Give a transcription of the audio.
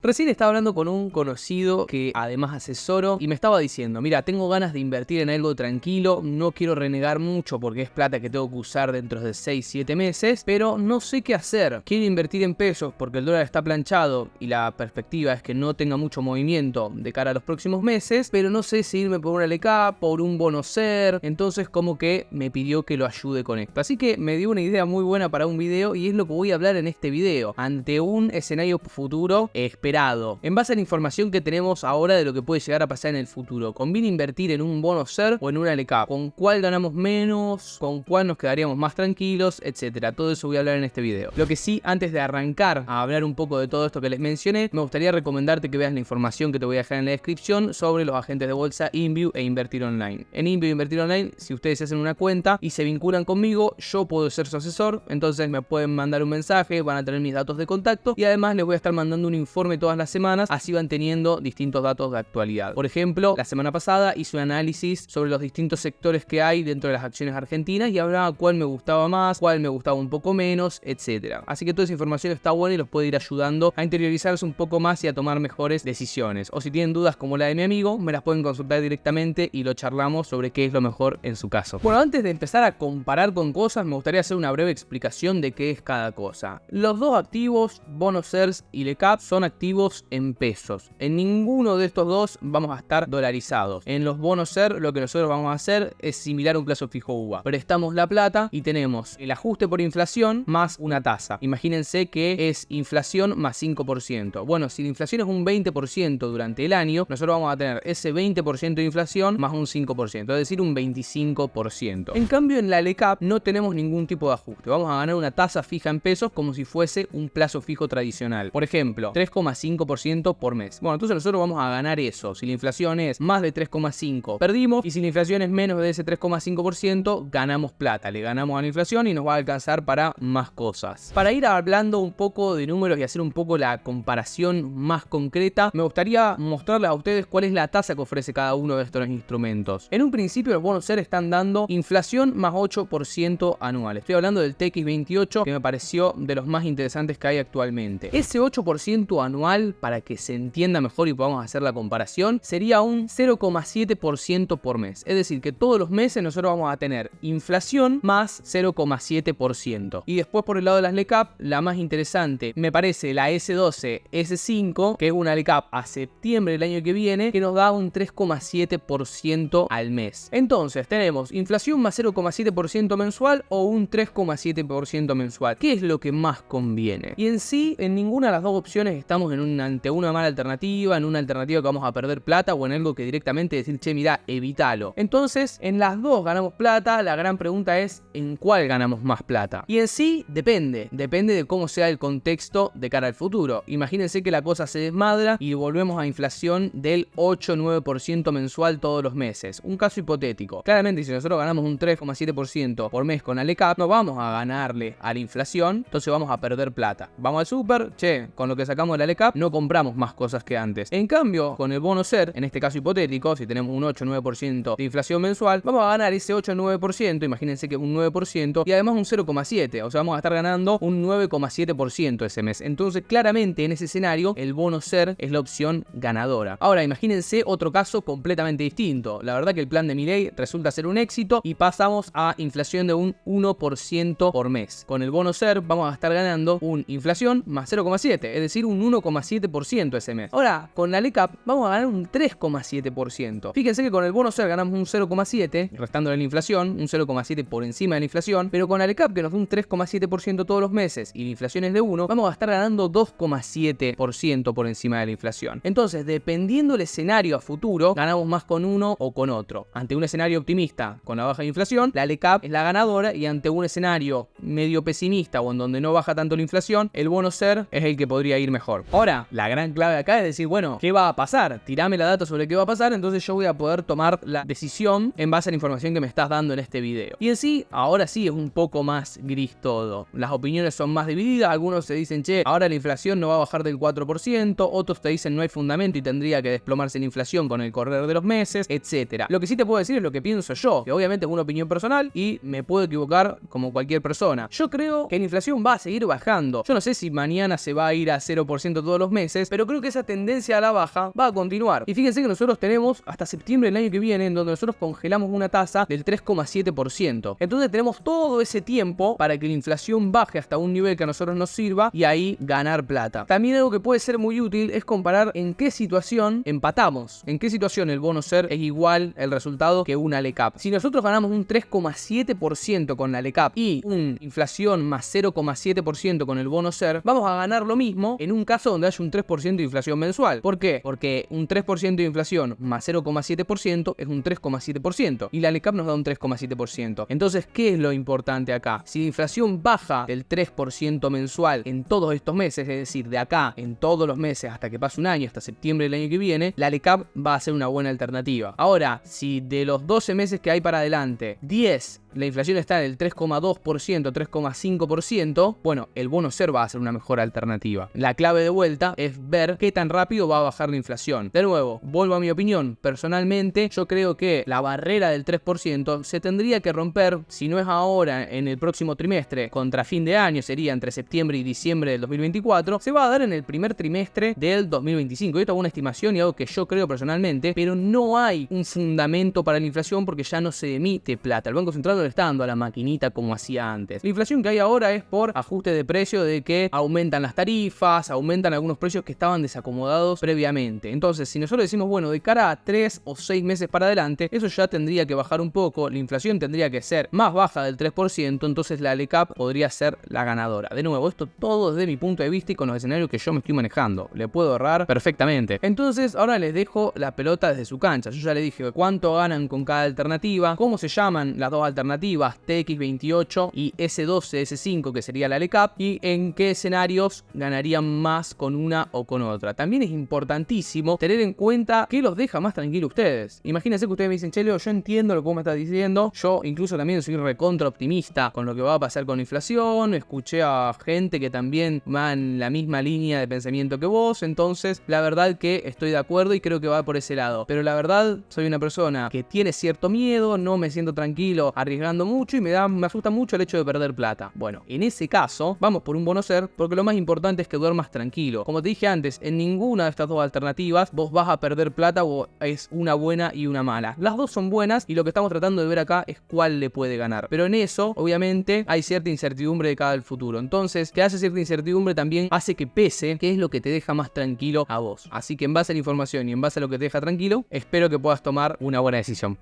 Recién estaba hablando con un conocido que además asesoro y me estaba diciendo, mira, tengo ganas de invertir en algo tranquilo, no quiero renegar mucho porque es plata que tengo que usar dentro de 6-7 meses, pero no sé qué hacer. Quiero invertir en pesos porque el dólar está planchado y la perspectiva es que no tenga mucho movimiento de cara a los próximos meses, pero no sé si irme por una LK, por un bono SER, entonces como que me pidió que lo ayude con esto. Así que me dio una idea muy buena para un video y es lo que voy a hablar en este video, ante un escenario futuro esperado. En base a la información que tenemos ahora de lo que puede llegar a pasar en el futuro, ¿conviene invertir en un bono SER o en una LK? ¿Con cuál ganamos menos? ¿Con cuál nos quedaríamos más tranquilos? Etcétera. Todo eso voy a hablar en este video. Lo que sí, antes de arrancar a hablar un poco de todo esto que les mencioné, me gustaría recomendarte que veas la información que te voy a dejar en la descripción sobre los agentes de bolsa Inview e Invertir Online. En Inview e Invertir Online, si ustedes hacen una cuenta y se vinculan conmigo, yo puedo ser su asesor, entonces me pueden mandar un mensaje, van a tener mis datos de contacto y además les voy a estar mandando un informe todas las semanas, así van teniendo distintos datos de actualidad. Por ejemplo, la semana pasada hice un análisis sobre los distintos sectores que hay dentro de las acciones argentinas y hablaba cuál me gustaba más, cuál me gustaba un poco menos, etcétera. Así que toda esa información está buena y los puede ir ayudando a interiorizarse un poco más y a tomar mejores decisiones. O si tienen dudas como la de mi amigo, me las pueden consultar directamente y lo charlamos sobre qué es lo mejor en su caso. Bueno, antes de empezar a comparar con cosas, me gustaría hacer una breve explicación de qué es cada cosa. Los dos activos, bonos SERs y LECAP, son activos en pesos. En ninguno de estos dos vamos a estar dolarizados. En los bonos SER lo que nosotros vamos a hacer es similar a un plazo fijo UVA. Prestamos la plata y tenemos el ajuste por inflación más una tasa. Imagínense que es inflación más 5%. Bueno, si la inflación es un 20% durante el año, nosotros vamos a tener ese 20% de inflación más un 5%, es decir, un 25%. En cambio, en la LECAP no tenemos ningún tipo de ajuste. Vamos a ganar una tasa fija en pesos como si fuese un plazo fijo tradicional. Por ejemplo, 3,5% por mes. Bueno, entonces nosotros vamos a ganar eso. Si la inflación es más de 3,5, perdimos. Y si la inflación es menos de ese 3,5%, ganamos plata. Le ganamos a la inflación y nos va a alcanzar para más cosas. Para ir hablando un poco de números y hacer un poco la comparación más concreta, me gustaría mostrarles a ustedes cuál es la tasa que ofrece cada uno de estos instrumentos. En un principio, los bonos SER están dando inflación más 8% anual. Estoy hablando del TX28, que me pareció de los más interesantes que hay actualmente. Ese 8% anual, para que se entienda mejor y podamos hacer la comparación, sería un 0,7% por mes. Es decir, que todos los meses nosotros vamos a tener inflación más 0,7%. Y después, por el lado de las LECAP, la más interesante me parece la S12, S5, que es una LECAP a septiembre del año que viene, que nos da un 3,7% al mes. Entonces tenemos inflación más 0,7% mensual o un 3,7% mensual. ¿Qué es lo que más conviene? Y en sí, en ninguna de las dos opciones estamos ante una mala alternativa, en una alternativa que vamos a perder plata o en algo que directamente decir, che, mirá, evítalo. Entonces, en las dos ganamos plata. La gran pregunta es, ¿en cuál ganamos más plata? Y en sí, depende de cómo sea el contexto de cara al futuro. Imagínense que la cosa se desmadra y volvemos a inflación del 8-9% mensual todos los meses. Un caso hipotético. Claramente, si nosotros ganamos un 3,7% por mes con la LECAP, no vamos a ganarle a la inflación, entonces vamos a perder plata. Vamos al súper, che, con lo que sacamos de la LECAP no compramos más cosas que antes. En cambio, con el bono SER, en este caso hipotético, si tenemos un 8-9% de inflación mensual, vamos a ganar ese 8-9%, imagínense que un 9% y además un 0,7%, o sea, vamos a estar ganando un 9,7% ese mes. Entonces, claramente en ese escenario, el bono SER es la opción ganadora. Ahora, imagínense otro caso completamente distinto. La verdad que el plan de Milei resulta ser un éxito y pasamos a inflación de un 1% por mes. Con el bono SER vamos a estar ganando una inflación más 0,7%, es decir, un 1,7% ese mes. Ahora, con la LECAP vamos a ganar un 3,7%. Fíjense que con el bono SER ganamos un 0,7%, restándole la inflación, un 0,7% por encima de la inflación, pero con la LECAP, que nos da un 3,7% todos los meses y la inflación es de 1, vamos a estar ganando 2,7% por encima de la inflación. Entonces, dependiendo del escenario a futuro, ganamos más con uno o con otro. Ante un escenario optimista con la baja de inflación, la LECAP es la ganadora, y ante un escenario medio pesimista o en donde no baja tanto la inflación, el bono SER es el que podría ir mejor. Ahora, la gran clave acá es decir, bueno, ¿qué va a pasar? Tirame la data sobre qué va a pasar, entonces yo voy a poder tomar la decisión en base a la información que me estás dando en este video. Y en sí, ahora sí es un poco más gris todo. Las opiniones son más divididas, algunos se dicen, che, ahora la inflación no va a bajar del 4%, otros te dicen no hay fundamento y tendría que desplomarse la inflación con el correr de los meses, etc. Lo que sí te puedo decir es lo que pienso yo, que obviamente es una opinión personal y me puedo equivocar como cualquier persona. Yo creo que la inflación va a seguir bajando. Yo no sé si mañana se va a ir a 0% todos los meses, pero creo que esa tendencia a la baja va a continuar. Y fíjense que nosotros tenemos hasta septiembre del año que viene en donde nosotros congelamos una tasa del 3,7%. Entonces tenemos todo ese tiempo para que la inflación baje hasta un nivel que a nosotros nos sirva y ahí ganar plata. También algo que puede ser muy útil es comparar en qué situación empatamos, en qué situación el bono SER es igual el resultado que una LECAP. Si nosotros ganamos un 3,7% con la LECAP y una inflación más 0,7% con el bono SER, vamos a ganar lo mismo en un caso donde haya un 3% de inflación mensual. ¿Por qué? Porque un 3% de inflación más 0,7% es un 3,7% y la LECAP nos da un 3,7%. Entonces, ¿qué es lo importante acá? Si la inflación baja del 3% mensual en todos estos meses, es decir, de acá en todos los meses hasta que pase un año, hasta septiembre del año que viene, la LECAP va a ser una buena alternativa. Ahora, si de los 12 meses que hay para adelante, 10 la inflación está en el 3,2%, 3,5%, bueno, el bono SER va a ser una mejor alternativa. La clave de vuelta es ver qué tan rápido va a bajar la inflación. De nuevo, vuelvo a mi opinión. Personalmente, yo creo que la barrera del 3% se tendría que romper, si no es ahora, en el próximo trimestre, contra fin de año, sería entre septiembre y diciembre del 2024, se va a dar en el primer trimestre del 2025. Esto es una estimación y algo que yo creo personalmente, pero no hay un fundamento para la inflación porque ya no se emite plata. El Banco Central no le está dando a la maquinita como hacía antes. La inflación que hay ahora es por ajuste de precio, de que aumentan las tarifas, aumentan algunos precios que estaban desacomodados previamente. Entonces, si nosotros decimos, bueno, de cara a 3 o 6 meses para adelante, eso ya tendría que bajar un poco, la inflación tendría que ser más baja del 3%, entonces la LECAP podría ser la ganadora. De nuevo, esto todo desde mi punto de vista y con los escenarios que yo me estoy manejando. Le puedo ahorrar perfectamente. Entonces, ahora les dejo la pelota desde su cancha. Yo ya les dije cuánto ganan con cada alternativa, cómo se llaman las dos alternativas, TX28 y S12, S5, que sería la LECAP, y en qué escenarios ganarían más con una o con otra. También es importantísimo tener en cuenta qué los deja más tranquilos ustedes. Imagínense que ustedes me dicen, Chelo, yo entiendo lo que vos me estás diciendo, yo incluso también soy recontra optimista con lo que va a pasar con la inflación, escuché a gente que también va en la misma línea de pensamiento que vos, entonces la verdad que estoy de acuerdo y creo que va por ese lado. Pero la verdad, soy una persona que tiene cierto miedo, no me siento tranquilo arriesgando mucho y me asusta mucho el hecho de perder plata. Bueno, en ese caso, vamos por un bono SER porque lo más importante es que duermas tranquilo. Como te dije antes, en ninguna de estas dos alternativas vos vas a perder plata o es una buena y una mala. Las dos son buenas y lo que estamos tratando de ver acá es cuál le puede ganar. Pero en eso, obviamente, hay cierta incertidumbre de cara al futuro. Entonces, que hace cierta incertidumbre también hace que pese qué es lo que te deja más tranquilo a vos. Así que en base a la información y en base a lo que te deja tranquilo, espero que puedas tomar una buena decisión.